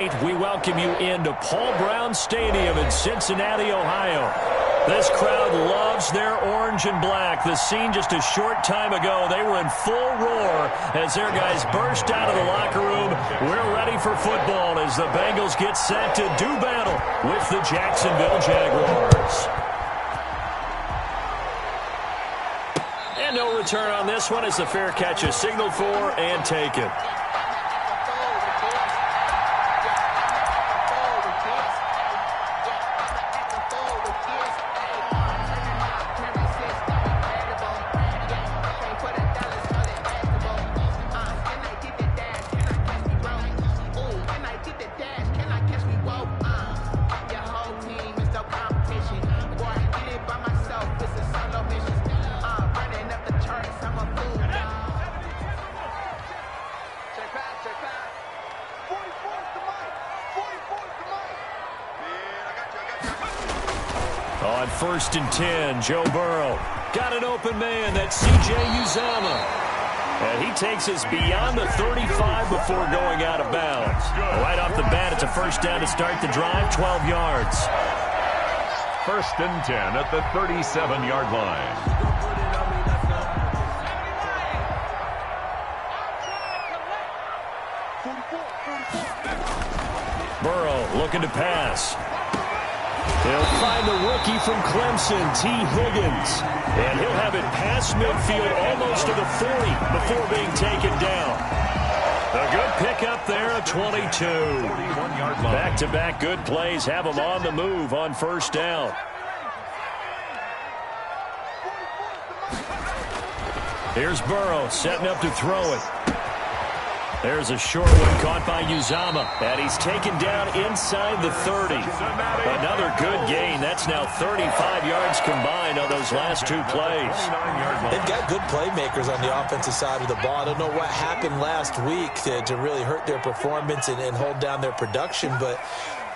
We welcome you into Paul Brown Stadium in Cincinnati, Ohio. This crowd loves their orange and black. The scene just a short time ago, they were in full roar as their guys burst out of the locker room. We're ready for football as the Bengals get set to do battle with the Jacksonville Jaguars. And no return on this one as the fair catch is signaled for and taken. On 1st and 10, Joe Burrow got an open man. That's C.J. Uzomah. And he takes us beyond the 35 before going out of bounds. Right off the bat, it's a first down to start the drive, 12 yards. 1st and 10 at the 37-yard line. Burrow looking to pass. He'll find the rookie from Clemson, T. Higgins. And he'll have it past midfield almost to the 40 before being taken down. A good pickup there, a 22. Back-to-back good plays have him on the move on 1st down. Here's Burrow setting up to throw it. There's a short one caught by Uzomah, and he's taken down inside the 30. Another good gain. That's now 35 yards combined on those last two plays. They've got good playmakers on the offensive side of the ball. I don't know what happened last week to really hurt their performance and hold down their production, but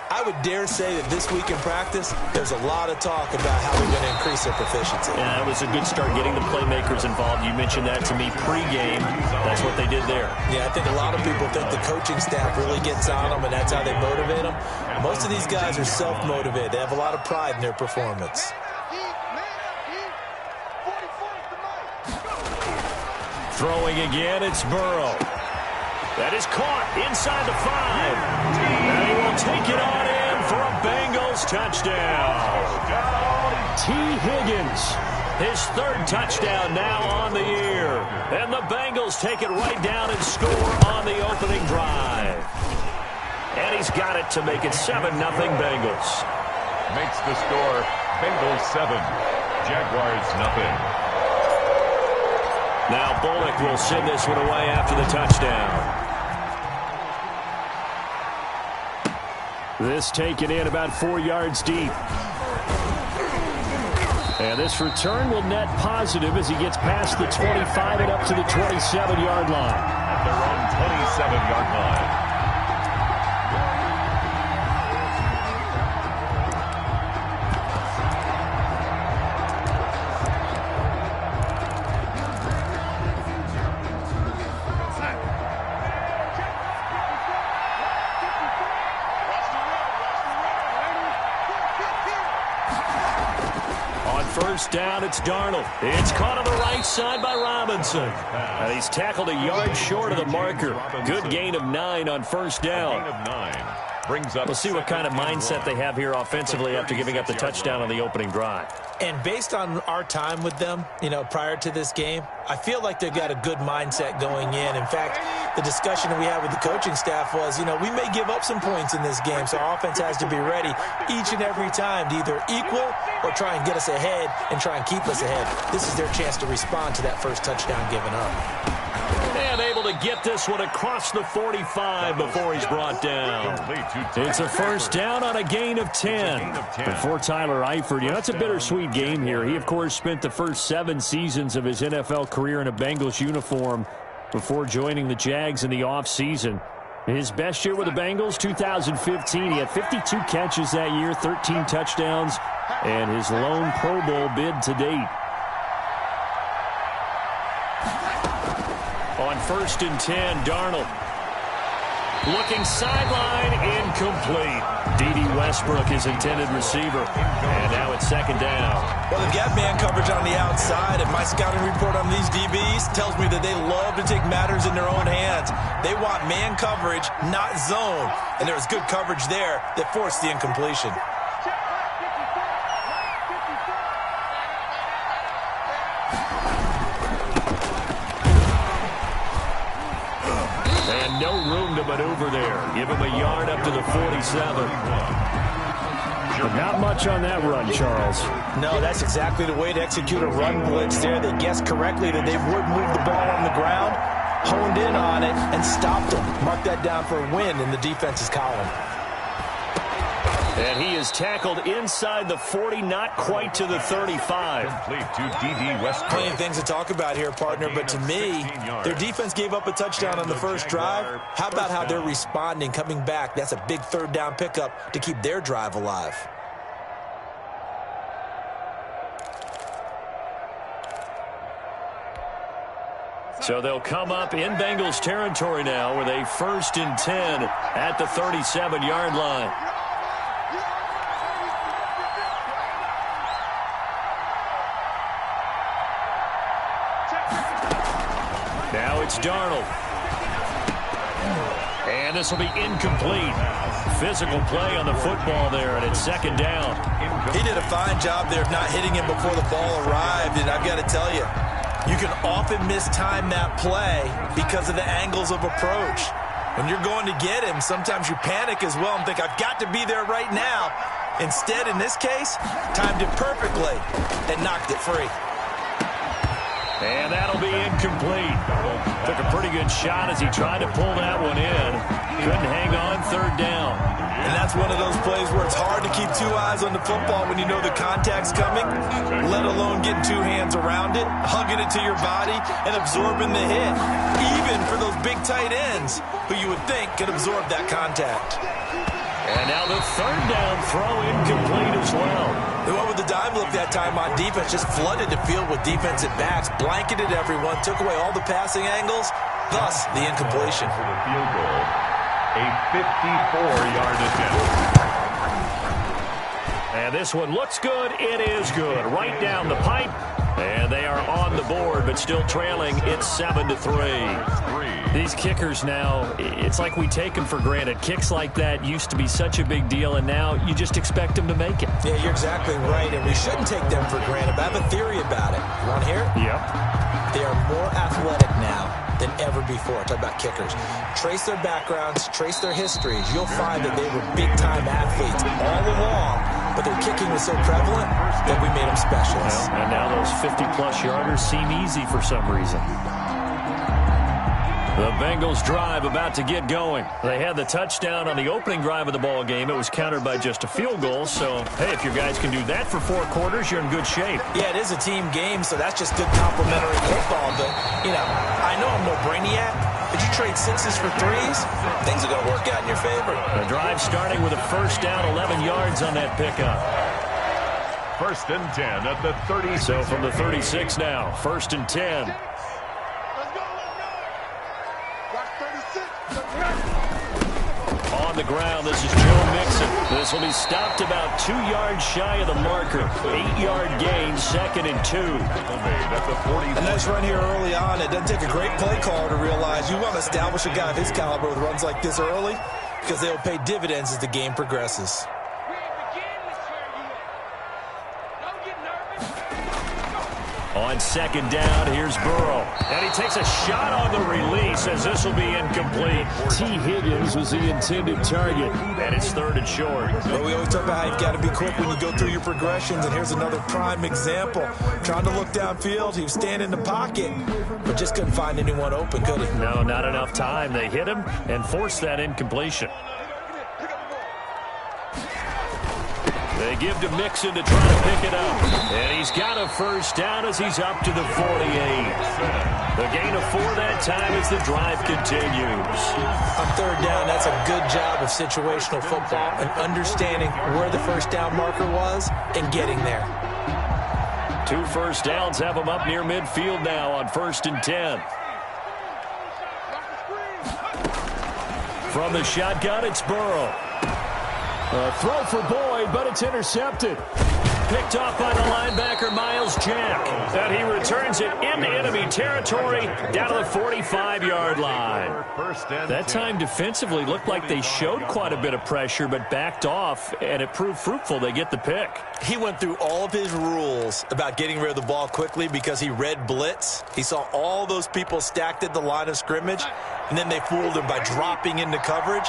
I would dare say that this week in practice, there's a lot of talk about how they're going to increase their proficiency. Yeah, it was a good start getting the playmakers involved. You mentioned that to me pregame. That's what they did there. Yeah, I think a lot of people think the coaching staff really gets on them, and that's how they motivate them. Most of these guys are self-motivated. They have a lot of pride in their performance. Throwing again, it's Burrow. That is caught inside the 5. And he will take it on in for a Bengals touchdown. T. Higgins, his 3rd touchdown now on the year. And the Bengals take it right down and score on the opening drive. And he's got it to make it 7-0 Bengals. Makes the score Bengals 7, Jaguars nothing. Now Bullock will send this one away after the touchdown. This taken in about 4 yards deep. And this return will net positive as he gets past the 25 and up to the 27-yard line. At their own 27-yard line. First down, it's Darnold. It's caught on the right side by Robinson. And he's tackled a yard short of the marker. Good gain of 9 on 1st down. Gain of 9. Brings up. We'll see what kind of mindset they have here offensively after giving up the touchdown on the opening drive. And based on our time with them, prior to this game, I feel like they've got a good mindset going in. In fact, the discussion that we had with the coaching staff was, we may give up some points in this game, so our offense has to be ready each and every time to either equal or try and get us ahead and try and keep us ahead. This is their chance to respond to that first touchdown given up. And able to get this one across the 45 before he's brought down. It's a first down on a gain of 10. And for Tyler Eifert, it's a bittersweet game here. He, of course, spent the first 7 seasons of his NFL career in a Bengals uniform before joining the Jags in the offseason. His best year with the Bengals, 2015. He had 52 catches that year, 13 touchdowns, and his lone Pro Bowl bid to date. On 1st and 10, Darnold. Looking sideline, incomplete. D.D. Westbrook is intended receiver. And now it's second down. Well, they've got man coverage on the outside, and my scouting report on these DBs tells me that they love to take matters in their own hands. They want man coverage, not zone. And there was good coverage there that forced the incompletion. And no room to maneuver there. Give him a yard up to the 47. But not much on that run, Charles. No, that's exactly the way to execute a run blitz there. They guessed correctly that they would move the ball on the ground, honed in on it, and stopped them. Mark that down for a win in the defense's column. And he is tackled inside the 40, not quite to the 35. Complete to D.D. Westbrook. Plenty of things to talk about here, partner, but to me, their defense gave up a touchdown on the first drive. How about how they're responding, coming back? That's a big third down pickup to keep their drive alive. So they'll come up in Bengals territory now with a 1st and 10 at the 37-yard line. Now it's Darnold. And this will be incomplete. Physical play on the football there, and it's second down. He did a fine job there of not hitting him before the ball arrived, and I've got to tell you, you can often mistime that play because of the angles of approach. When you're going to get him, sometimes you panic as well and think, I've got to be there right now. Instead, in this case, timed it perfectly and knocked it free. And that'll be incomplete. Took a pretty good shot as he tried to pull that one in. Couldn't hang on, third down. And that's one of those plays where it's hard to keep two eyes on the football when you know the contact's coming, let alone getting two hands around it, hugging it to your body, and absorbing the hit. Even for those big tight ends who you would think could absorb that contact. And now the third down throw incomplete as well. They went with the dime look that time on defense, just flooded the field with defensive backs, blanketed everyone, took away all the passing angles, thus the incompletion. For the field goal, a 54-yard attempt. And this one looks good. It is good. Right down the pipe. And they are on the board, but still trailing. It's 7-3. These kickers now, it's like we take them for granted. Kicks like that used to be such a big deal, and now you just expect them to make it. Yeah, you're exactly right, and we shouldn't take them for granted. But I have a theory about it. You want to hear it? Yep. They are more athletic now than ever before. Talk about kickers. Trace their backgrounds, trace their histories. You'll find that they were big-time athletes all along, but their kicking was so prevalent that we made them specialists. Well, and now those 50-plus yarders seem easy for some reason. The Bengals drive about to get going. They had the touchdown on the opening drive of the ball game. It was countered by just a field goal. So, hey, if your guys can do that for 4 quarters, you're in good shape. Yeah, it is a team game, so that's just good complementary football. But, you know, I know I'm no brainiac. Did you trade 6s for 3s? Things are going to work out in your favor. The drive starting with a first down, 11 yards on that pickup. 1st and 10 at the 36. So from the 36 now, 1st and 10. On the ground, this is Joe Mixon. This will be stopped about 2 yards shy of the marker. 8-yard gain, 2nd and 2. A nice run here early on. It doesn't take a great play caller to realize you want to establish a guy of his caliber with runs like this early because they'll pay dividends as the game progresses. On 2nd down, here's Burrow. And he takes a shot on the release as this will be incomplete. T. Higgins was the intended target. And it's 3rd and short. Well, we always talk about how you've got to be quick when you go through your progressions. And here's another prime example. Trying to look downfield. He was standing in the pocket, but just couldn't find anyone open, could he? No, not enough time. They hit him and forced that incompletion. They give to Mixon to try to pick it up. And he's got a first down as he's up to the 48. The gain of 4 that time as the drive continues. On 3rd down, that's a good job of situational football and understanding where the first down marker was and getting there. 2 first downs have him up near midfield now on 1st and 10. From the shotgun, it's Burrow. A throw for Boyd, but it's intercepted. Picked off by the linebacker, Miles Jack. And he returns it into enemy territory down to the 45-yard line. That time defensively looked like they showed quite a bit of pressure but backed off, and it proved fruitful. They get the pick. He went through all of his rules about getting rid of the ball quickly because he read blitz. He saw all those people stacked at the line of scrimmage, and then they fooled him by dropping into coverage.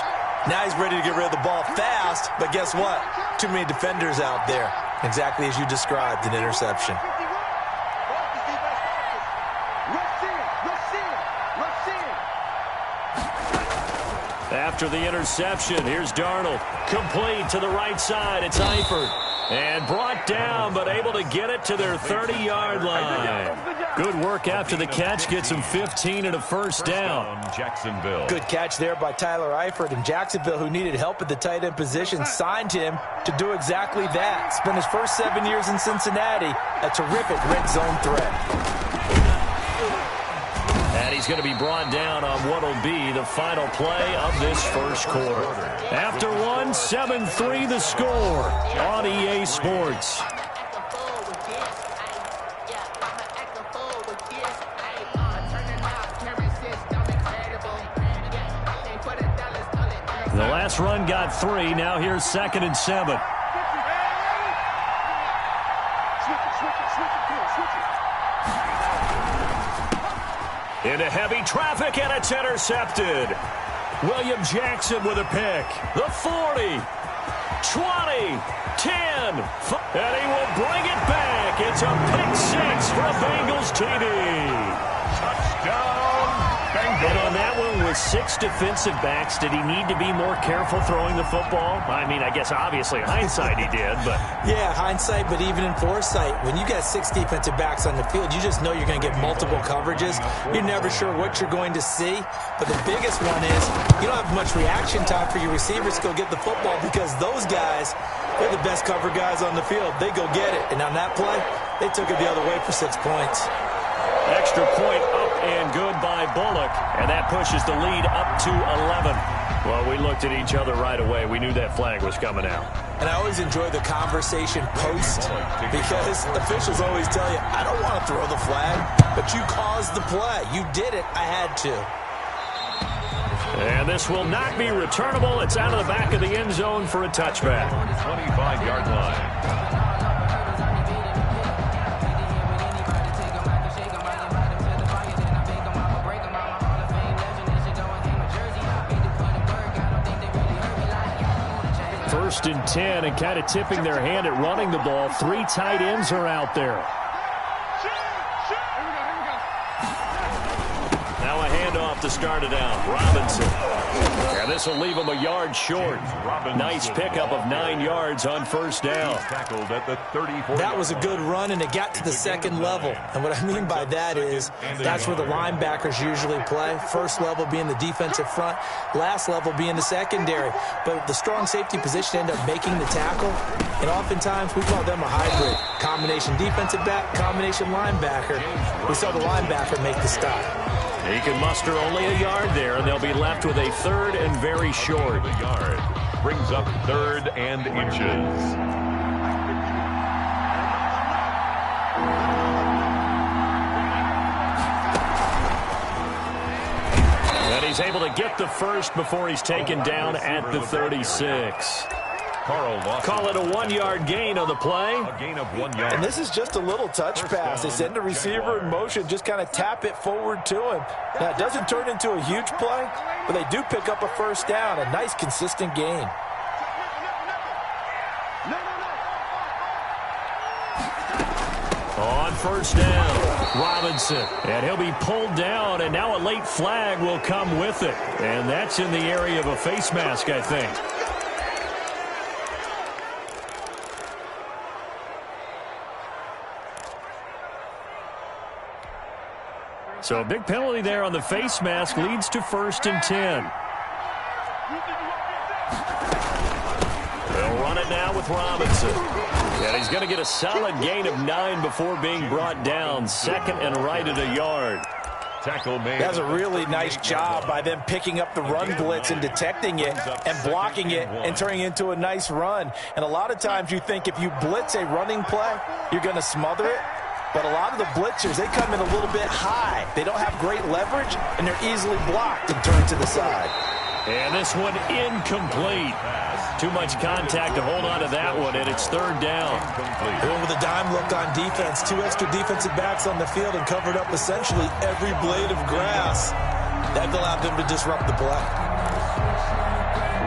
Now he's ready to get rid of the ball fast, but guess what? Too many defenders out there. Exactly as you described, an interception. After the interception, here's Darnold. Complete to the right side. It's Eifert. And brought down, but able to get it to their 30-yard line. Good work after the catch. Gets him 15 and a first down. Jacksonville. Good catch there by Tyler Eifert. And Jacksonville, who needed help at the tight end position, signed him to do exactly that. Spent his first 7 years in Cincinnati. A terrific red zone threat. And he's going to be brought down on what will be the final play of this first quarter. After one, 7-3 the score on EA Sports. The last run got 3. Now here's 2nd and 7. Into heavy traffic, and it's intercepted. William Jackson with a pick. The 40, 20, 10, and he will bring it back. It's a pick 6 for Bengals TD. Touchdown, Bengals. And on that one, with 6 defensive backs, did he need to be more careful throwing the football? I mean, I guess obviously hindsight he did, but... Yeah, hindsight, but even in foresight, when you got 6 defensive backs on the field, you just know you're going to get multiple coverages. You're never sure what you're going to see. But the biggest one is you don't have much reaction time for your receivers to go get the football because those guys, they're the best cover guys on the field. They go get it. And on that play, they took it the other way for 6 points. Extra point up and good by Bullock, and that pushes the lead up to 11. Well, we looked at each other right away. We knew that flag was coming out. And I always enjoy the conversation post because officials always tell you, I don't want to throw the flag, but you caused the play. You did it. I had to. And this will not be returnable. It's out of the back of the end zone for a touchback. 25-yard line. First and 10, and kind of tipping their hand at running the ball. 3 tight ends are out there. Now a handoff to start it out. Robinson. And this will leave him a yard short. Nice pickup of 9 yards on first down. Tackled at the 34. That was a good run, and it got to the second level. And what I mean by that is that's where the linebackers usually play. First level being the defensive front, last level being the secondary. But the strong safety position end up making the tackle, and oftentimes we call them a hybrid. Combination defensive back, combination linebacker. We saw the linebacker make the stop. He can muster only a yard there, and they'll be left with a 3rd and very short. A yard. Brings up 3rd and inches. And he's able to get the first before he's taken down at the 36. Call it a 1-yard gain on the play. A gain of 1 yard. And this is just a little touch pass. They send the receiver in motion, just kind of tap it forward to him. Now, it doesn't turn into a huge play, but they do pick up a first down. A nice, consistent gain. On first down, Robinson. And he'll be pulled down, and now a late flag will come with it. And that's in the area of a face mask, I think. So a big penalty there on the face mask leads to 1st and 10. They'll run it now with Robinson. And he's going to get a solid gain of 9 before being brought down. 2nd and right at a yard. tackle made. That's a really nice job by them picking up the run blitz and detecting it and blocking it and turning it into a nice run. And a lot of times you think if you blitz a running play, you're going to smother it. But a lot of the blitzers, they come in a little bit high. They don't have great leverage, and they're easily blocked and turned to the side. And this one incomplete. Too much contact to hold on to that one, and it's third down. They went with a dime look on defense. 2 extra defensive backs on the field and covered up essentially every blade of grass. That allowed them to disrupt the play.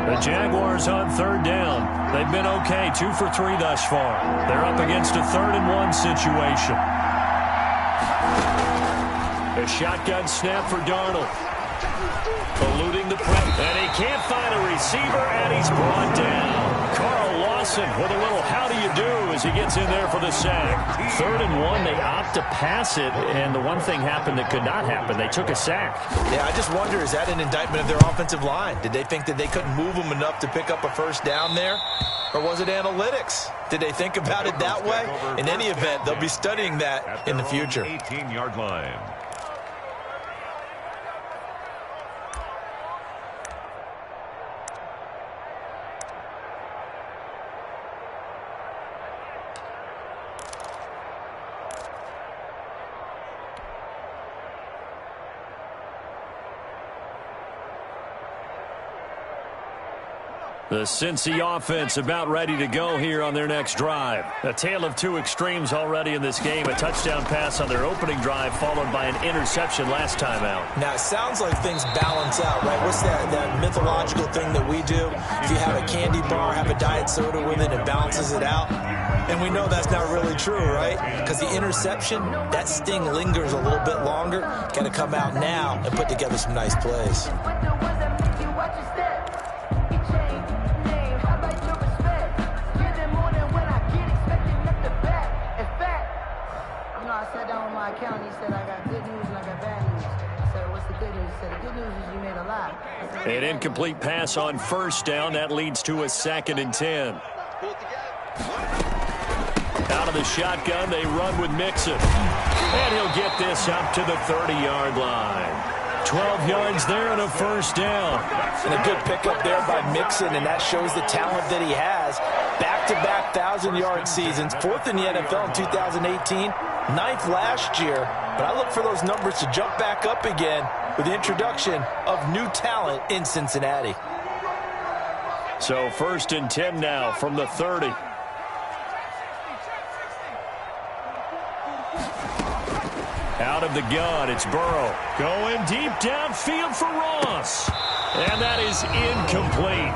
The Jaguars on third down. They've been okay, 2 for 3 thus far. They're up against a 3rd-and-1 situation. A shotgun snap for Darnold. Eluding the press, and he can't find a receiver, and he's brought down. Carl Lawson with a little how do you do as he gets in there for the sack. 3rd and 1, they opt to pass it, and the one thing happened that could not happen. They took a sack. Yeah, I just wonder, is that an indictment of their offensive line? Did they think that they couldn't move them enough to pick up a first down there? Or was it analytics? Did they think about it that way? In any event, they'll be studying that in the future. 18-yard line. The Cincy offense about ready to go here on their next drive. A tale of 2 extremes already in this game. A touchdown pass on their opening drive followed by an interception last time out. Now, it sounds like things balance out, right? What's that mythological thing that we do? If you have a candy bar, have a diet soda with it, it balances it out. And we know that's not really true, right? Because the interception, that sting lingers a little bit longer. Got to come out now and put together some nice plays. An incomplete pass on first down. That leads to a 2nd and 10. Out of the shotgun, they run with Mixon. And he'll get this up to the 30-yard line. 12 yards there and a first down. And a good pickup there by Mixon, and that shows the talent that he has. Back-to-back 1,000-yard seasons, 4th in the NFL in 2018, 9th last year. But I look for those numbers to jump back up again with the introduction of new talent in Cincinnati. So 1st and 10 now from the 30. Out of the gun, it's Burrow. Going deep downfield for Ross. And that is incomplete.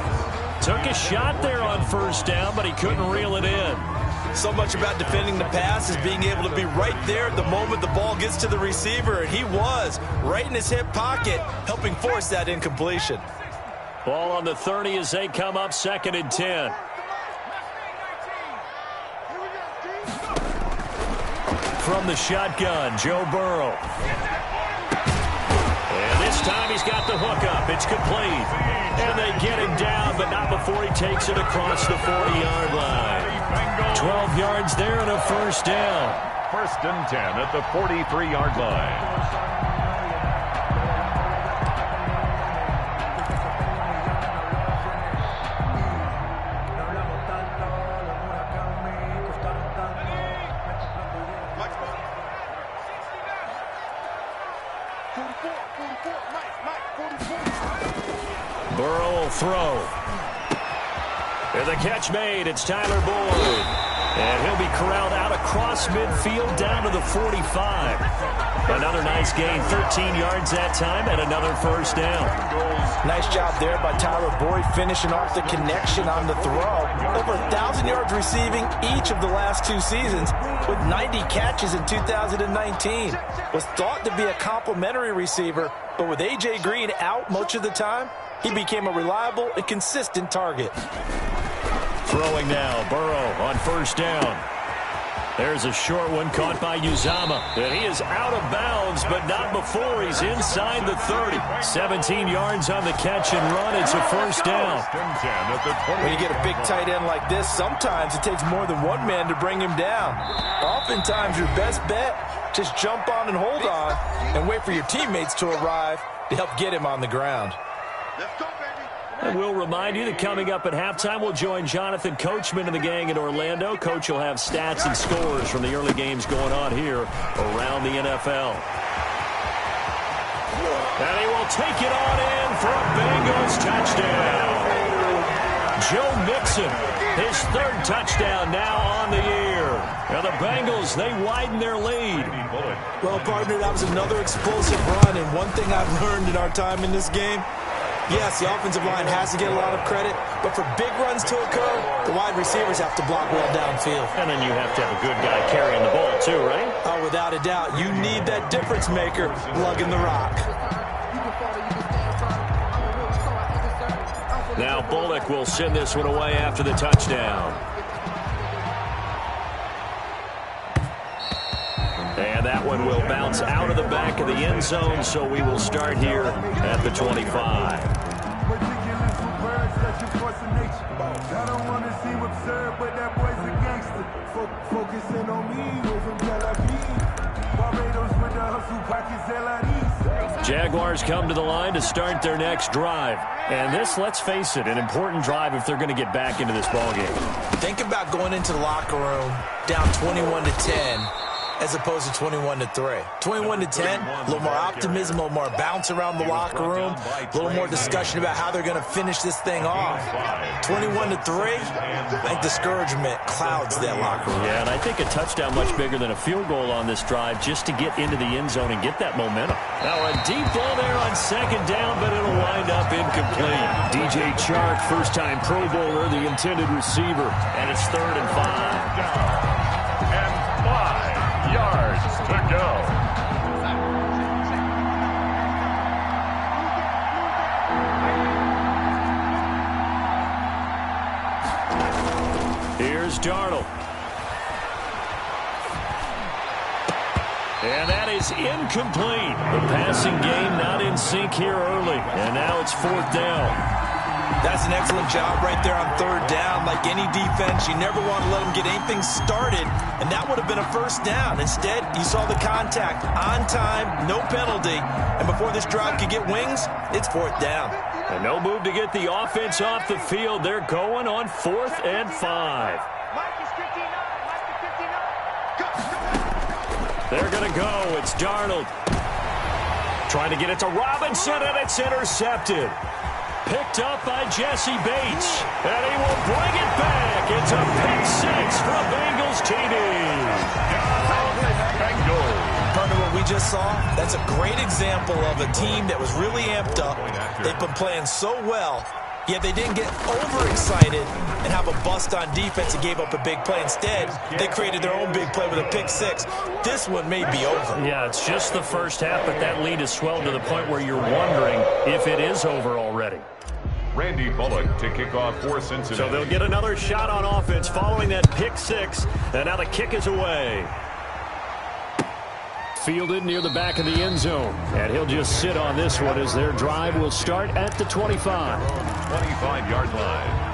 Took a shot there on first down, but he couldn't reel it in. So much about defending the pass is being able to be right there at the moment the ball gets to the receiver, and he was right in his hip pocket, helping force that incompletion. Ball on the 30 as they come up 2nd and 10. From the shotgun, Joe Burrow. And this time he's got the hook up. It's complete. And they get him down, but not before he takes it across the 40-yard line. 12 yards there and a first down. 1st and 10 at the 43-yard line. Burrow will throw. And the catch made. It's Tyler Boyd. And he'll be corralled out across midfield down to the 45. Another nice gain, 13 yards that time, and another first down. Nice job there by Tyler Boyd, finishing off the connection on the throw. Over 1,000 yards receiving each of the last 2 seasons, with 90 catches in 2019. Was thought to be a complimentary receiver, but with A.J. Green out much of the time, he became a reliable and consistent target. Throwing now, Burrow on first down. There's a short one caught by Uzomah. And he is out of bounds, but not before he's inside the 30. 17 yards on the catch and run. It's a first down. When you get a big tight end like this, sometimes it takes more than one man to bring him down. Oftentimes, your best bet, just jump on and hold on and wait for your teammates to arrive to help get him on the ground. And we'll remind you that coming up at halftime, we'll join Jonathan Coachman and the gang in Orlando. Coach will have stats and scores from the early games going on here around the NFL. And he will take it on in for a Bengals touchdown. Joe Mixon, his third touchdown now on the year. Now the Bengals, they widen their lead. Well, partner, that was another explosive run, and one thing I've learned in our time in this game, yes, the offensive line has to get a lot of credit, but for big runs to occur, the wide receivers have to block well downfield. And then you have to have a good guy carrying the ball too, right? Oh, without a doubt. You need that difference maker lugging the rock. Now Bullock will send this one away after the touchdown. And that one will bounce out of the back of the end zone, so we will start here at the 25. I don't want to seem absurd, but that boy's a gangster. Focusing on me, from Tel Aviv. Barbados with the hustle pockets, LREs. Jaguars come to the line to start their next drive. And this, let's face it, an important drive if they're going to get back into this ballgame. Think about going into the locker room down 21-10. As opposed to 21-3. 21-10, a little more optimism, a little more bounce around the locker room, a little more discussion about how they're going to finish this thing off. 21-3, I think discouragement clouds that locker room. Yeah, and I think a touchdown much bigger than a field goal on this drive just to get into the end zone and get that momentum. Now a deep ball there on second down, but it'll wind up incomplete. DJ Chark, first-time Pro Bowler, the intended receiver, and it's 3rd and 5. Yards to go. Here's Darnold. And that is incomplete. The passing game not in sync here early. And now it's 4th down. That's an excellent job right there on 3rd down. Like any defense, you never want to let them get anything started, and that would have been a first down. Instead, you saw the contact on time, no penalty, and before this drive could get wings, it's 4th down. And no move to get the offense off the field. They're going on 4th and 5. They're going to go. It's Darnold. Trying to get it to Robinson, and it's intercepted. Picked up by Jesse Bates, and he will bring it back. It's a pick 6 for Bengals TD. Partner, what we just saw, that's a great example of a team that was really amped up. They've been playing so well, yet they didn't get overexcited and have a bust on defense and gave up a big play. Instead, they created their own big play with a pick 6. This one may be over. Yeah, it's just the first half, but that lead has swelled to the point where you're wondering if it is over already. Randy Bullock to kick off for Cincinnati. So they'll get another shot on offense following that pick 6, and now the kick is away. Fielded near the back of the end zone, and he'll just sit on this one as their drive will start at the 25. 25-yard line.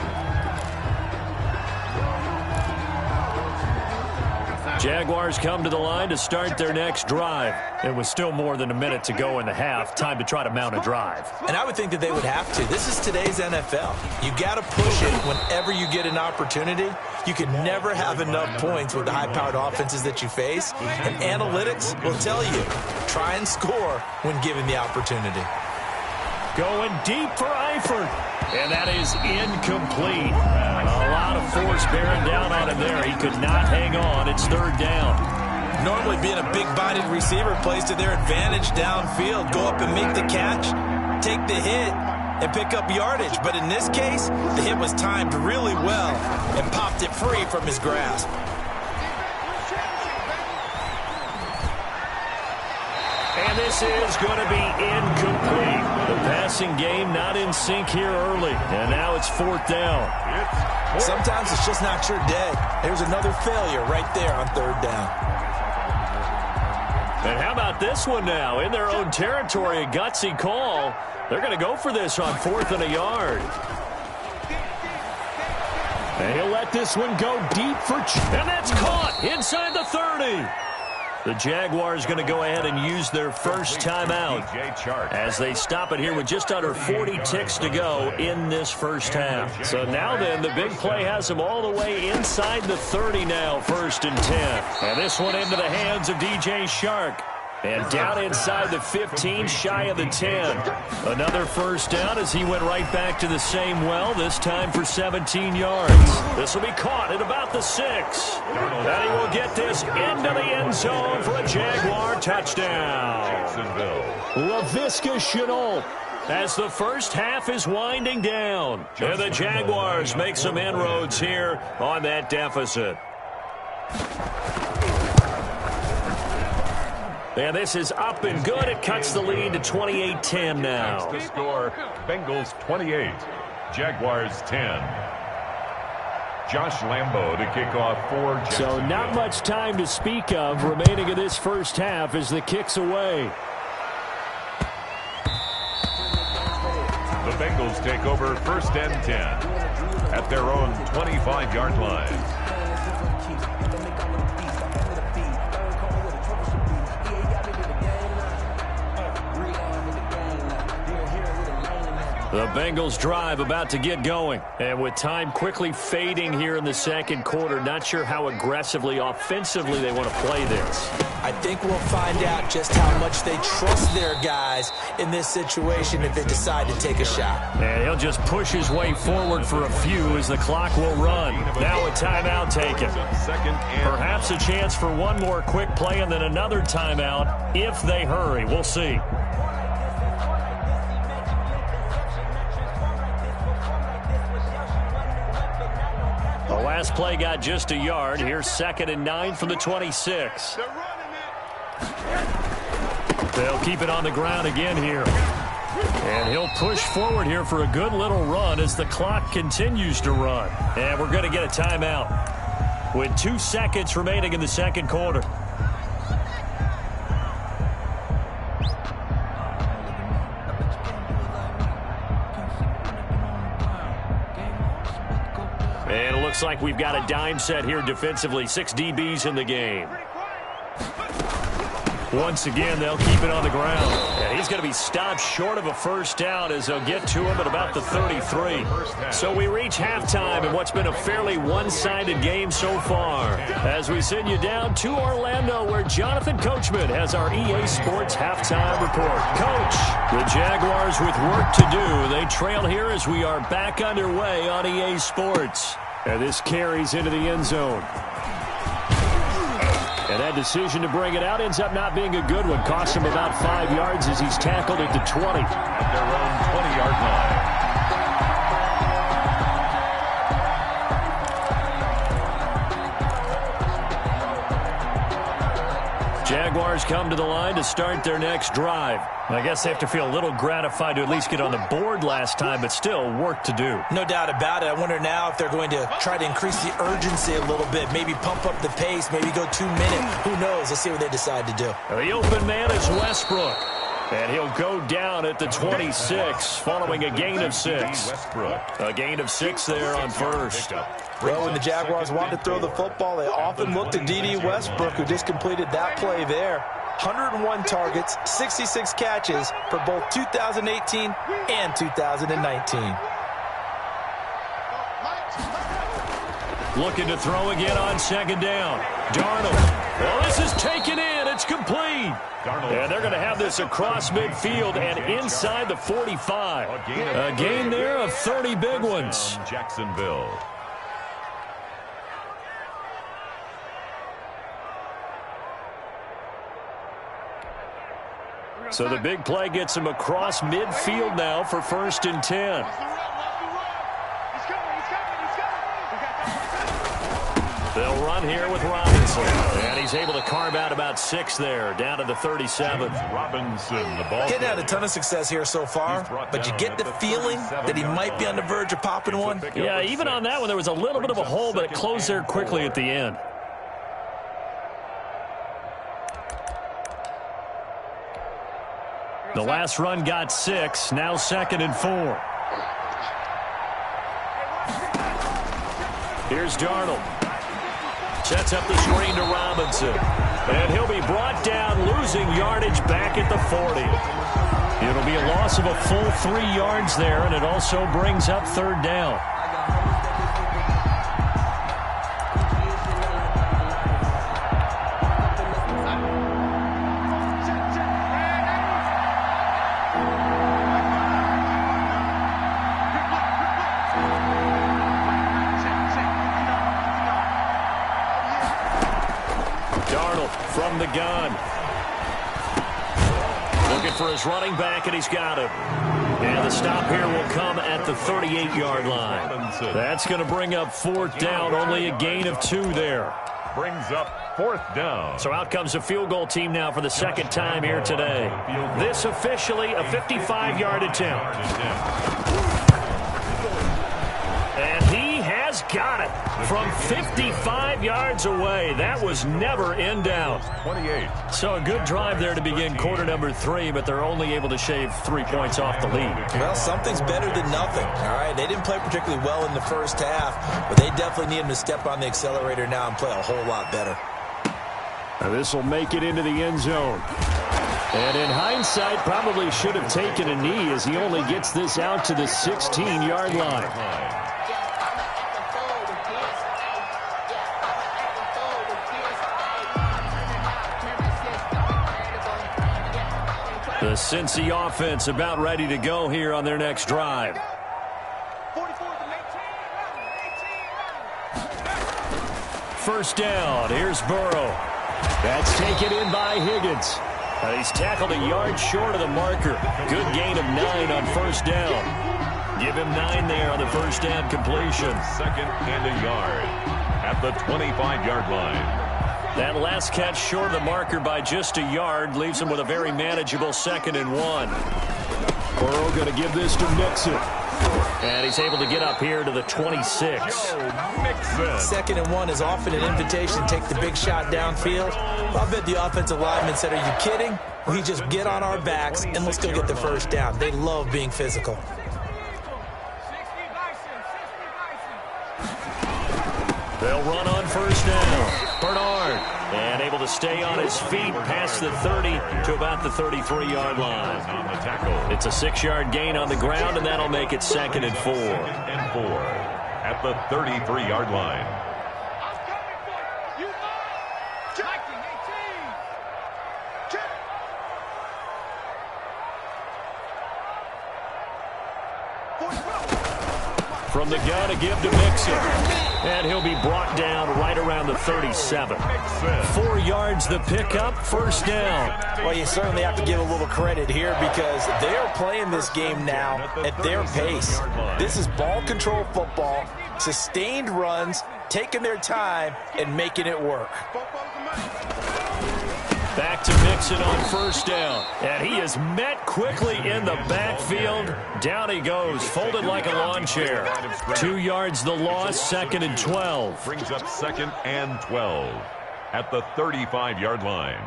Jaguars come to the line to start their next drive. It was still more than a minute to go in the half. Time to try to mount a drive. And I would think that they would have to. This is today's NFL. You got to push it whenever you get an opportunity. You can never have enough points with the high-powered offenses that you face. And analytics will tell you, try and score when given the opportunity. Going deep for Eifert. And that is incomplete. A lot of force bearing down on him there. He could not hang on. It's 3rd down. Normally being a big-bodied receiver plays to their advantage downfield. Go up and make the catch, take the hit, and pick up yardage. But in this case, the hit was timed really well and popped it free from his grasp. And this is going to be incomplete. The pass passing game not in sync here early. And now it's 4th down. Sometimes it's just not your day. There's another failure right there on 3rd down. And how about this one now? In their own territory, a gutsy call. They're going to go for this on 4th and a yard. And he'll let this one go deep for... And that's caught inside the 30. The Jaguars going to go ahead and use their first timeout as they stop it here with just under 40 ticks to go in this first half. So now then, the big play has them all the way inside the 30 now, 1st and 10. And this one into the hands of DJ Chark. And down inside the 15, shy of the 10. Another first down as he went right back to the same well, this time for 17 yards. This will be caught at about the 6. And he will get this into the end zone for a Jaguar touchdown. Laviska Shenault as the first half is winding down. And the Jaguars make some inroads here on that deficit. And this is up and good. It cuts the lead to 28-10 now. The score, Bengals 28, Jaguars 10. Josh Lambo to kick off for Jacksonville. So not much time to speak of remaining in this first half as the kick's away. The Bengals take over 1st and 10 at their own 25-yard line. The Bengals drive about to get going. And with time quickly fading here in the second quarter, not sure how aggressively, offensively they want to play this. I think we'll find out just how much they trust their guys in this situation if they decide to take a shot. And he'll just push his way forward for a few as the clock will run. Now a timeout taken. Perhaps a chance for one more quick play and then another timeout if they hurry. We'll see. The last play got just a yard. Here's 2nd and 9 from the 26. They'll keep it on the ground again here. And he'll push forward here for a good little run as the clock continues to run. And we're going to get a timeout with 2 seconds remaining in the second quarter. And it looks like we've got a dime set here defensively. 6 DBs in the game. Once again, they'll keep it on the ground. And he's going to be stopped short of a first down as they'll get to him at about the 33. So we reach halftime in what's been a fairly one-sided game so far. As we send you down to Orlando, where Jonathan Coachman has our EA Sports halftime report. Coach, the Jaguars with work to do. They trail here as we are back underway on EA Sports. And this carries into the end zone. And that decision to bring it out ends up not being a good one. Costs him about 5 yards as he's tackled at the 20. At their own 20-yard line. Jaguars come to the line to start their next drive. I guess they have to feel a little gratified to at least get on the board last time, but still work to do. No doubt about it. I wonder now if they're going to try to increase the urgency a little bit, maybe pump up the pace, maybe go 2 minutes. Who knows? Let's see what they decide to do. The open man is Westbrook. And he'll go down at the 26 following a gain of 6. A gain of 6 there on first. Well, when the Jaguars want to throw the football, they often look to D.D. Westbrook, who just completed that play there. 101 targets, 66 catches for both 2018 and 2019. Looking to throw again on 2nd down. Darnold. Well, this is taken in. It's complete. And they're going to have this across midfield and inside the 45. A gain there of 30 big ones. Jacksonville. So the big play gets him across midfield now for 1st and 10. They'll run here with Robinson. And he's able to carve out about 6 there, down to the 37. Robinson, the ball. Getting had a ton of success here so far, but you get the feeling that he might be on the verge of popping one. Yeah, even on that one, there was a little bit of a hole, but it closed there quickly at the end. The last run got 6, now 2nd and 4. Here's Darnold. Sets up the screen to Robinson. And he'll be brought down, losing yardage back at the 40. It'll be a loss of a full 3 yards there, and it also brings up 3rd down. From the gun. Looking for his running back, and he's got him. And the stop here will come at the 38-yard line. That's going to bring up 4th down, only a gain of 2 there. Brings up 4th down. So out comes the field goal team now for the 2nd time here today. This officially a 55-yard attempt. And he has got it from 55 yards away. That was never in doubt. 28. So a good drive there to begin quarter number 3, but they're only able to shave 3 points off the lead. Well, something's better than nothing, all right? They didn't play particularly well in the first half, but they definitely need him to step on the accelerator now and play a whole lot better. Now this will make it into the end zone. And in hindsight, probably should have taken a knee as he only gets this out to the 16-yard line. The Cincy offense about ready to go here on their next drive. First down. Here's Burrow. That's taken in by Higgins. He's tackled a yard short of the marker. Good gain of 9 on first down. Give him 9 there on the first down completion. 2nd and a yard at the 25-yard line. That last catch short of the marker by just a yard leaves him with a very manageable 2nd and 1. Burrow going to give this to Mixon. And he's able to get up here to the 26. 2nd and 1 is often an invitation to take the big shot downfield. I bet the offensive lineman said, "Are you kidding? We just get on our backs and let's go get the first down." They love being physical. They'll run on first down. Bernard, and able to stay on his feet past the 30 to about the 33-yard line. On the tackle. It's a 6-yard gain on the ground, and that'll make it 2nd and 4. 2nd and 4 at the 33-yard line. From the gun to give to Mixon. And he'll be brought down right around the 37. 4 yards the pickup, first down. Well, you certainly have to give a little credit here because they are playing this game now at their pace. This is ball control football, sustained runs, taking their time, and making it work. Back to Mixon on first down. And he is met quickly in the backfield. Down he goes, folded like a lawn chair. 2 yards the loss, 2nd and 12. Brings up 2nd and 12 at the 35-yard line.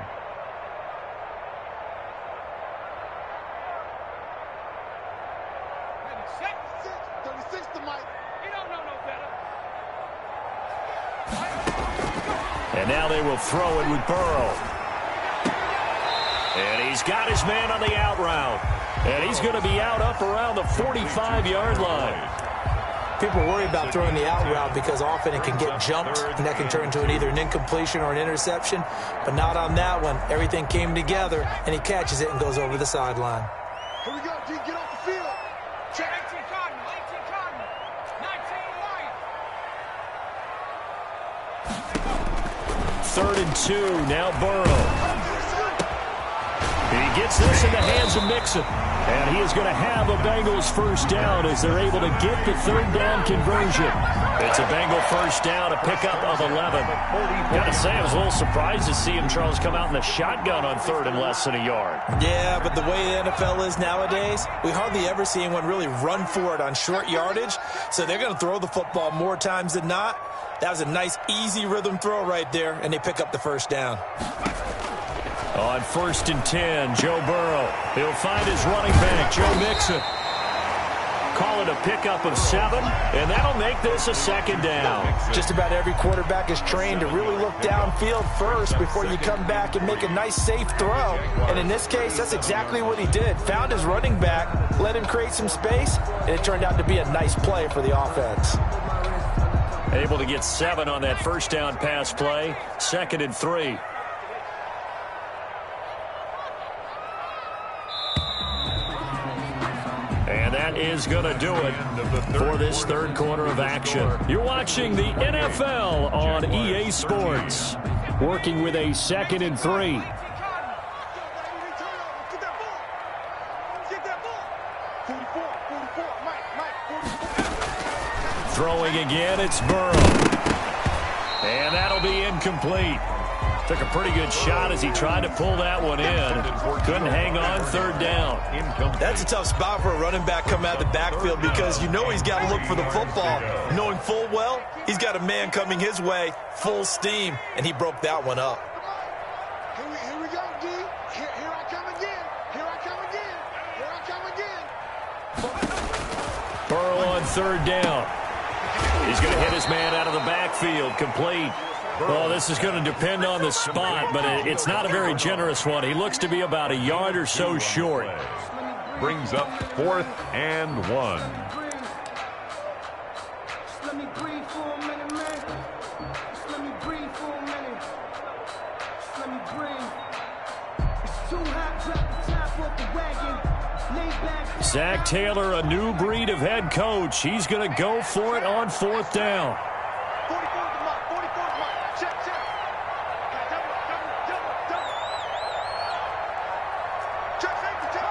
And now they will throw it with Burrow. And he's got his man on the out route. And he's going to be out up around the 45-yard line. People worry about throwing the out route because often it can get jumped, and that can turn into either an incompletion or an interception. But not on that one. Everything came together, and he catches it and goes over the sideline. Here we go, G. Get off the field. Check. 18 Cardinal, 18 Cardinal, 19 White. 3rd and 2, now Burrow. He gets this in the hands of Mixon. And he is going to have a Bengals first down as they're able to get the third down conversion. It's a Bengal first down, a pickup of 11. Got to say, I was a little surprised to see him, Charles, come out in the shotgun on third and less than a yard. Yeah, but the way the NFL is nowadays, we hardly ever see anyone really run for it on short yardage. So they're going to throw the football more times than not. That was a nice, easy rhythm throw right there, and they pick up the first down. On 1st and 10, Joe Burrow. He'll find his running back, Joe Mixon. Call it a pickup of 7, and that'll make this a second down. Just about every quarterback is trained to really look downfield first before you come back and make a nice, safe throw. And in this case, that's exactly what he did. Found his running back, let him create some space, and it turned out to be a nice play for the offense. Able to get 7 on that first down pass play. 2nd and 3. And that is going to do it for this third quarter of action. You're watching the NFL on EA Sports. Working with a 2nd and 3. Throwing again, it's Burrow. And that'll be incomplete. Took a pretty good shot as he tried to pull that one in. Couldn't hang on, third down. That's a tough spot for a running back coming out of the backfield because you know he's got to look for the football. Knowing full well, he's got a man coming his way, full steam, and he broke that one up. Here we go, D. Here I come again. Here I come again. Here I come again. Burrow on third down. He's going to hit his man out of the backfield, complete. Well, this is going to depend on the spot, but it's not a very generous one. He looks to be about a yard or so short. Brings up 4th and 1. Let me breathe for a minute, man. Let me breathe for a minute. Let me breathe. It's too hot, drop the top off the wagon. Lay back. Zach Taylor, a new breed of head coach. He's going to go for it on 4th down. 44's the mark. 44's the mark. Check. Double. Check safety, check.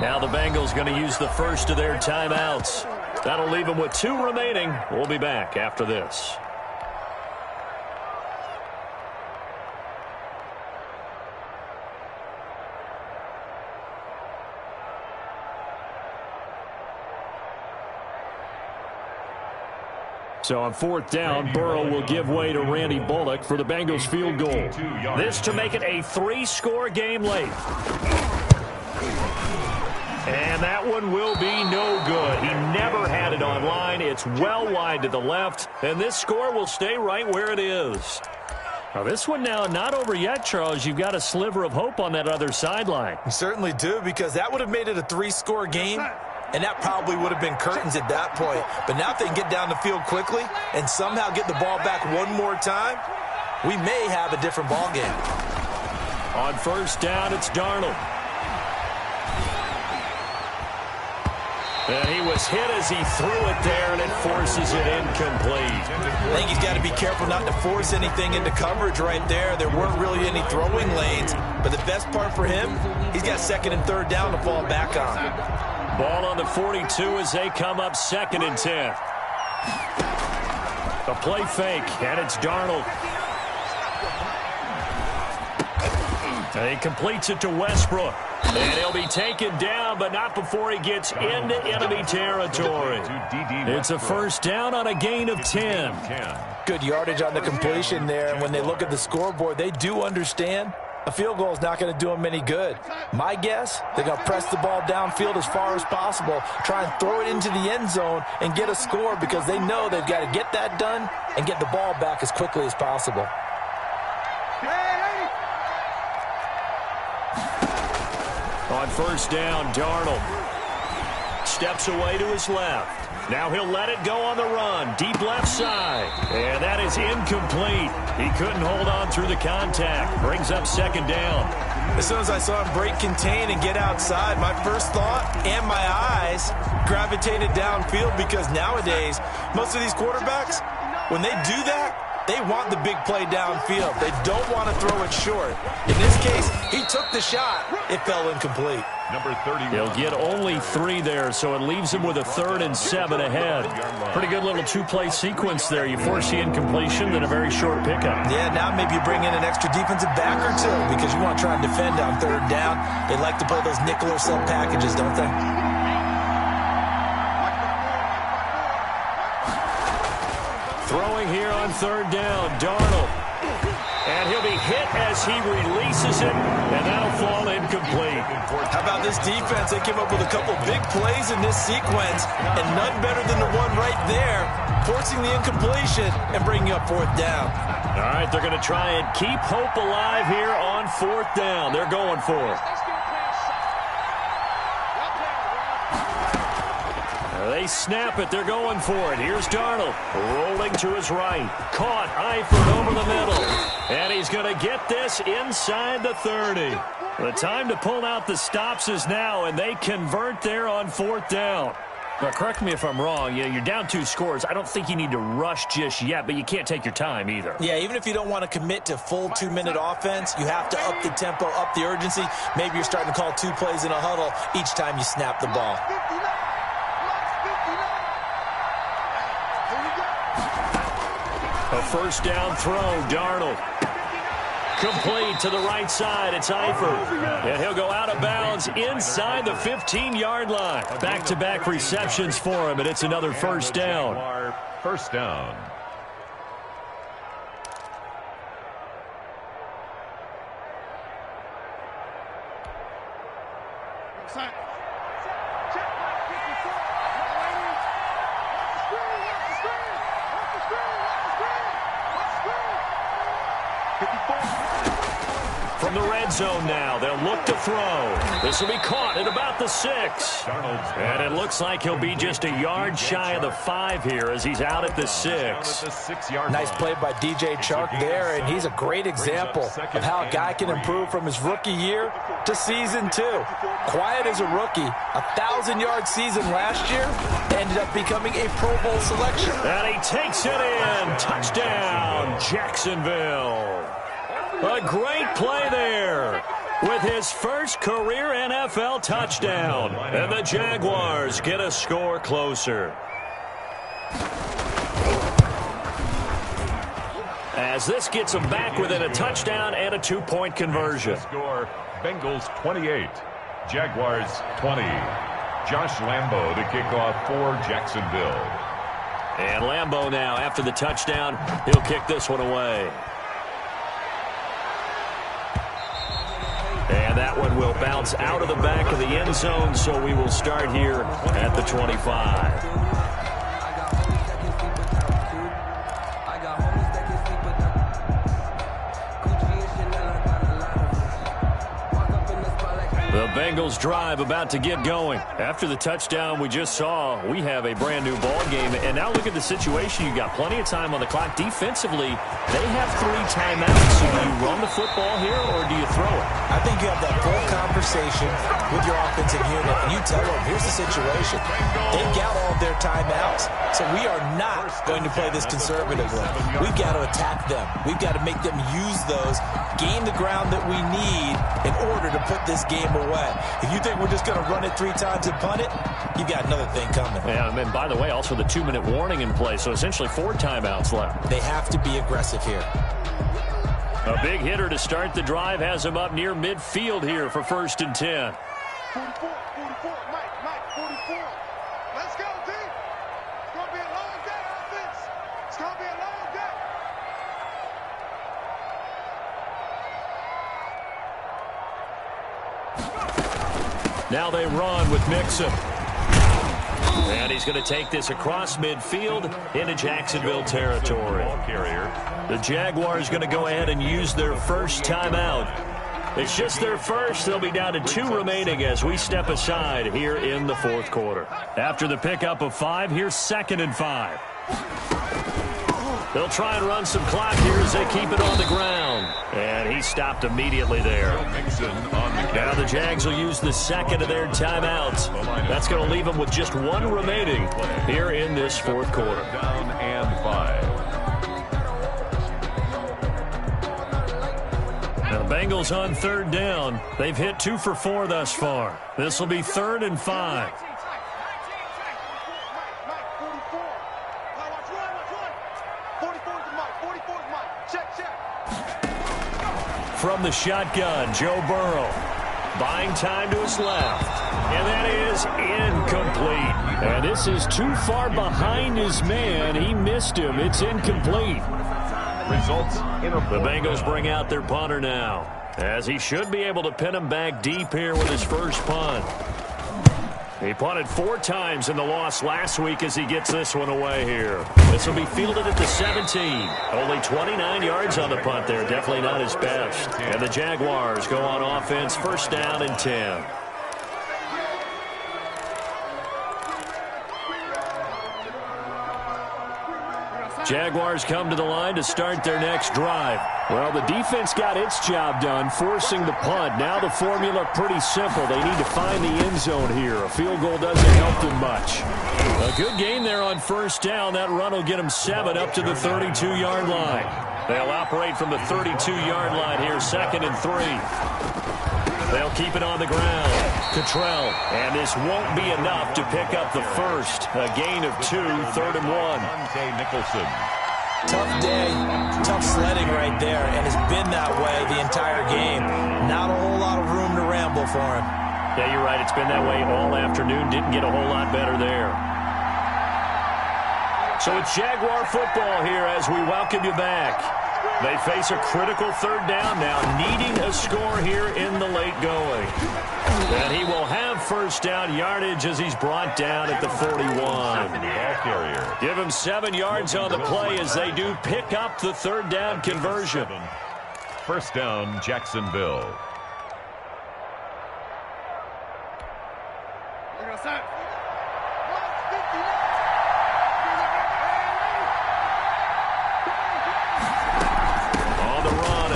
Now the Bengals going to use the first of their timeouts. That'll leave them with 2 remaining. We'll be back after this. So on 4th down, Burrow will give way to Randy Bullock for the Bengals field goal. This to make it a 3-score game late. And that one will be no good. He never had it on line. It's well wide to the left, and this score will stay right where it is. Now this one now not over yet, Charles. You've got a sliver of hope on that other sideline. You certainly do, because that would have made it a 3-score game, and that probably would have been curtains at that point. But now if they can get down the field quickly and somehow get the ball back one more time, we may have a different ball game. On 1st down, it's Darnold. And he was hit as he threw it there, and it forces it incomplete. I think he's got to be careful not to force anything into coverage right there. There weren't really any throwing lanes, but the best part for him, he's got 2nd and 3rd down to fall back on. Ball on the 42 as they come up 2nd and 10. A play fake, and it's Darnold. And he completes it to Westbrook. And he'll be taken down, but not before he gets into enemy territory. It's a 1st down on a gain of 10. Good yardage on the completion there. And when they look at the scoreboard, they do understand a field goal is not going to do them any good. My guess, they're going to press the ball downfield as far as possible, try and throw it into the end zone and get a score, because they know they've got to get that done and get the ball back as quickly as possible. On 1st down, Darnold steps away to his left. Now he'll let it go on the run. Deep left side. And that is incomplete. He couldn't hold on through the contact. Brings up 2nd down. As soon as I saw him break contain and get outside, my first thought and my eyes gravitated downfield, because nowadays, most of these quarterbacks, When they do that, they want the big play downfield. They don't want to throw it short. In this case, he took the shot. It fell incomplete. Number 30. He'll get only 3 there, so it leaves him with a 3rd and 7 ahead. Pretty good little 2-play sequence there. You force the incompletion, then a very short pickup. Yeah, now maybe you bring in an extra defensive back or 2 because you want to try and defend on 3rd down. They like to play those nickel or sub packages, don't they? Throwing here on 3rd down, Darnold. And he'll be hit as he releases it, and that'll fall incomplete. How about this defense? They came up with a couple big plays in this sequence, and none better than the one right there, forcing the incompletion and bringing up 4th down. All right, they're going to try and keep hope alive here on 4th down. They're going for it. They snap it. They're going for it. Here's Darnold rolling to his right. Caught. Eifert over the middle. And he's going to get this inside the 30. The time to pull out the stops is now, and they convert there on 4th down. But correct me if I'm wrong. You're down 2 scores. I don't think you need to rush just yet, but you can't take your time either. Yeah, even if you don't want to commit to full 2-minute offense, you have to up the tempo, up the urgency. Maybe you're starting to call 2 plays in a huddle each time you snap the ball. A 1st down throw, Darnold. Complete to the right side. It's Eifert. And he'll go out of bounds inside the 15-yard line. Back-to-back receptions for him, and it's another 1st down. 1st down. From the red zone now, they'll look to throw. This will be caught at about the 6. And it looks like he'll be just a yard shy of the 5 here as he's out at the 6. Nice play by DJ Chark there, and he's a great example of how a guy can improve from his rookie year to season 2. Quiet as a rookie, 1,000-yard season last year, ended up becoming a Pro Bowl selection. And he takes it in. Touchdown, Jacksonville. A great play there with his first career NFL touchdown. And the Jaguars get a score closer. As this gets them back within a touchdown and a 2-point conversion. Score, Bengals 28, Jaguars 20. Josh Lambo to kick off for Jacksonville. And Lambo now, after the touchdown, he'll kick this one away. And that one will bounce out of the back of the end zone, so we will start here at the 25. The Bengals drive about to get going. After the touchdown we just saw, we have a brand new ball game. And now look at the situation. You got plenty of time on the clock. Defensively, they have 3 timeouts. So do you run the football here or do you throw it? I think you have that full conversation with your offensive unit, and you tell them, here's the situation. They've got all of their timeouts, so we are not going to play this conservatively. We've got to attack them. We've got to make them use those, gain the ground that we need in order to put this game away. If you think we're just going to run it 3 times and punt it, you've got another thing coming. Yeah, and by the way, also the 2-minute warning in play, so essentially 4 timeouts left. They have to be aggressive here. A big hitter to start the drive has him up near midfield here for 1st and 10. 44, Mike, 44. Let's go, D. It's going to be a long day, offense. It's going to be a long day. Now they run with Mixon. And he's going to take this across midfield into Jacksonville territory. The Jaguars going to go ahead and use their first timeout. It's just their first. They'll be down to 2 remaining as we step aside here in the 4th quarter. After the pickup of 5, here's 2nd and 5. They'll try and run some clock here as they keep it on the ground. And he stopped immediately there. Now the Jags will use the 2nd of their timeouts. That's going to leave them with just 1 remaining here in this 4th quarter. Down and 5. Bengals on third down. They've hit 2 for 4 thus far. This will be 3rd and 5. From the shotgun, Joe Burrow. Buying time to his left. And that is incomplete. And this is too far behind his man. He missed him. It's incomplete. Results in a The Bengals bring out their punter now, as he should be able to pin him back deep here with his first punt. He punted 4 times in the loss last week as he gets this one away here. This will be fielded at the 17. Only 29 yards on the punt there. Definitely not his best. And the Jaguars go on offense, 1st down and 10. Jaguars come to the line to start their next drive. Well, the defense got its job done, forcing the punt. Now the formula pretty simple. They need to find the end zone here. A field goal doesn't help them much. A good game there on 1st down. That run will get them 7 up to the 32-yard line. They'll operate from the 32-yard line here, 2nd and 3. They'll keep it on the ground. Cottrell, and this won't be enough to pick up the first. A gain of 2, 3rd and 1. Nicholson. Tough day, tough sledding right there, and it's been that way the entire game. Not a whole lot of room to ramble for him. Yeah, you're right. It's been that way all afternoon. Didn't get a whole lot better there. So it's Jaguar football here as we welcome you back. They face a critical 3rd down now, needing a score here in the late going. And he will have 1st down yardage as he's brought down at the 41. Give him 7 yards on the play as they do pick up the 3rd down conversion. 1st down, Jacksonville.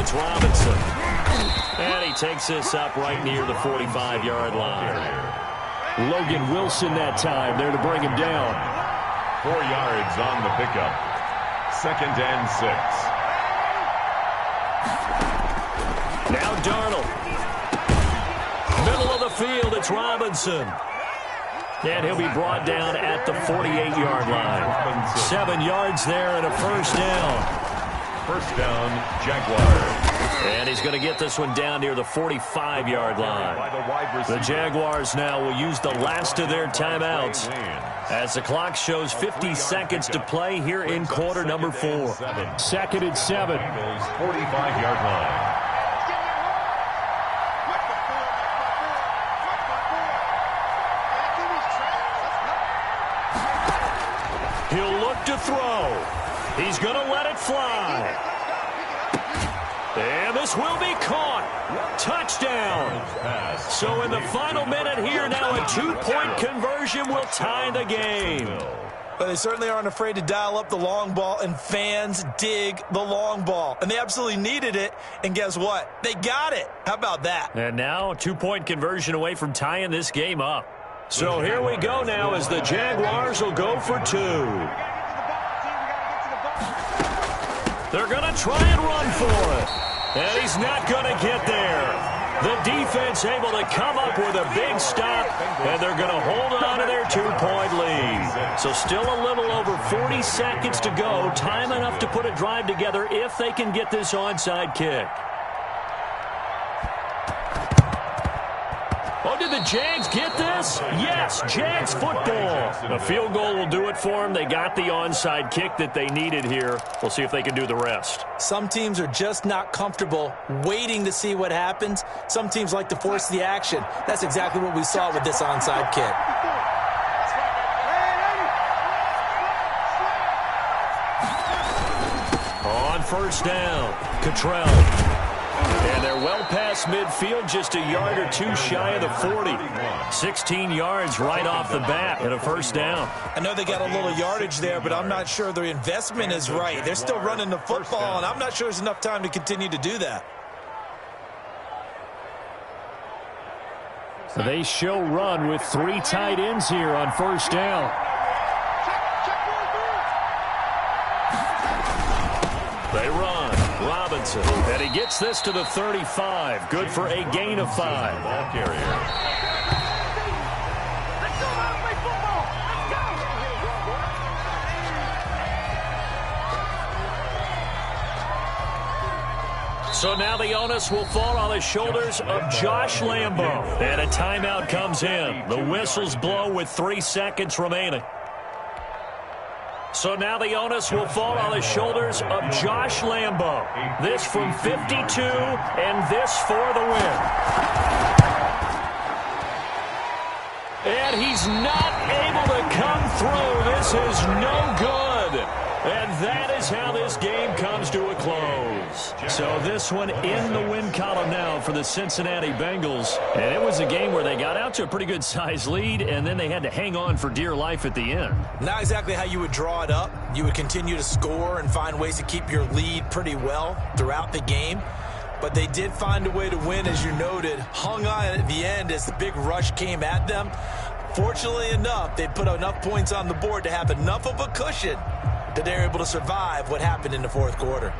It's Robinson. And he takes this up right near the 45-yard line. Logan Wilson that time there to bring him down. 4 yards on the pickup. 2nd and 6. Now Darnold. Middle of the field, it's Robinson. And he'll be brought down at the 48-yard line. 7 yards there and a 1st down. 1st down, Jaguars. And he's going to get this one down near the 45-yard line. The Jaguars now will use the last of their timeouts as the clock shows 50 seconds to play here in quarter number 4. 2nd and 7. 45-yard line. He'll look to throw. He's going to let it fly. And this will be caught. Touchdown. So in the final minute here now, a 2-point conversion will tie the game. But they certainly aren't afraid to dial up the long ball, and fans dig the long ball. And they absolutely needed it, and guess what? They got it. How about that? And now a 2-point conversion away from tying this game up. So here we go now as the Jaguars will go for 2. They're going to try and run for it. And he's not going to get there. The defense able to come up with a big stop, and they're going to hold on to their 2-point lead. So still a little over 40 seconds to go. Time enough to put a drive together if they can get this onside kick. Oh, did the Jags get this? Yes, Jags football. A field goal will do it for them. They got the onside kick that they needed here. We'll see if they can do the rest. Some teams are just not comfortable waiting to see what happens. Some teams like to force the action. That's exactly what we saw with this onside kick. On 1st down, Cottrell. And they're well past midfield, just a yard or 2 shy of the 40. 16 yards right off the bat and a 1st down. I know they got a little yardage there, but I'm not sure their investment is right. They're still running the football, and I'm not sure there's enough time to continue to do that. They show run with 3 tight ends here on 1st down. They run. Robinson. And he gets this to the 35. Good for a gain of 5. Ball carrier. So now the onus will fall on the shoulders of Josh Lambo. And a timeout comes in. The whistles blow with 3 seconds remaining. So now the onus will fall on the shoulders of Josh Lambo. This from 52, and this for the win. And he's not able to come through. This is no good. And that is how this game comes to a close. So this one in the win column now for the Cincinnati Bengals. And it was a game where they got out to a pretty good size lead, and then they had to hang on for dear life at the end. Not exactly how you would draw it up. You would continue to score and find ways to keep your lead pretty well throughout the game. But they did find a way to win, as you noted. Hung on at the end as the big rush came at them. Fortunately enough, they put enough points on the board to have enough of a cushion that they're able to survive what happened in the fourth quarter.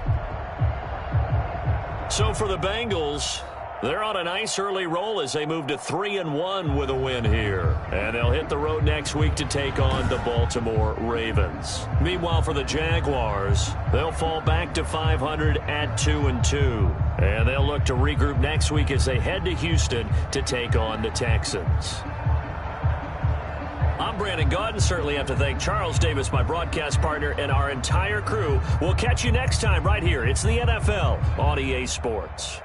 So for the Bengals, they're on a nice early roll as they move to 3-1 with a win here. And they'll hit the road next week to take on the Baltimore Ravens. Meanwhile, for the Jaguars, they'll fall back to 500 at 2-2. And they'll look to regroup next week as they head to Houston to take on the Texans. I'm Brandon Gaudin. Certainly have to thank Charles Davis, my broadcast partner, and our entire crew. We'll catch you next time right here. It's the NFL on EA Sports.